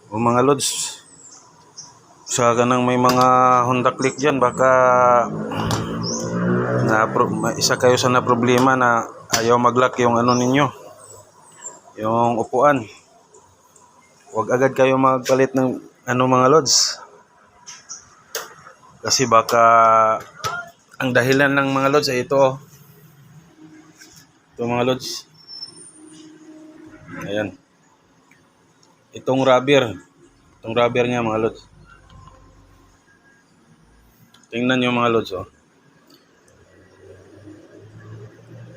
O mga lods, sa ganang may mga Honda Click dyan, baka isa kayo sa na problema na ayaw mag-lock yung ano ninyo, yung upuan. Huwag agad kayo magpalit ng ano mga lods, kasi baka ang dahilan ng mga lods ay ito mga lods. Ayan, itong rubber niya mga lods. Tingnan nyo mga lods, oh.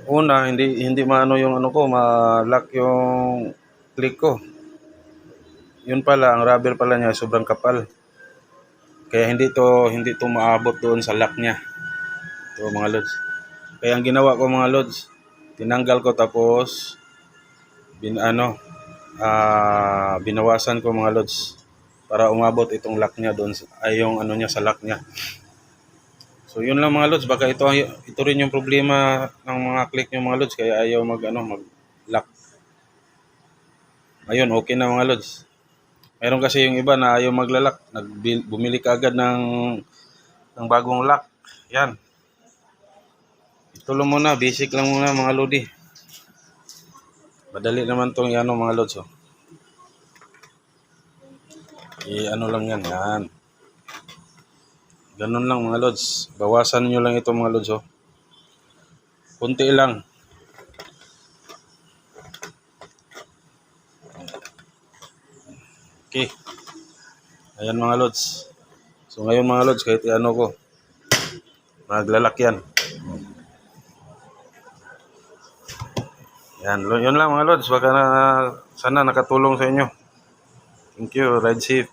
Una, hindi maano yung ano ko, ma-lock yung click ko. Yun pala, ang rubber pala niya sobrang kapal. Kaya hindi to maabot doon sa lock niya. Ito mga lods. Kaya ang ginawa ko mga lods, tinanggal ko tapos binawasan ko mga lods para umabot itong lock niya doon, ay yung ano niya sa lock niya. So yun lang mga lods, baka ito rin yung problema ng mga click nyo mga lods, kaya ayaw mag-lock. Ayun, okay na mga lods. Mayroon kasi yung iba na ayaw maglalak, bumili ka agad ng bagong lock. Yan. Ito lang muna, basic lang muna mga lodi. Madali naman tong ano mga lods, oh. Ano lang yan, yan. Ganun lang mga lods. Bawasan nyo lang ito mga lods, oh. Kunti lang. Okay. Ayan mga lods. So ngayon mga lods, kahit ano ko, maglalak yan. Yan, yun lang mga lods. Baka sana nakatulong sa inyo. Thank you. Ride safe.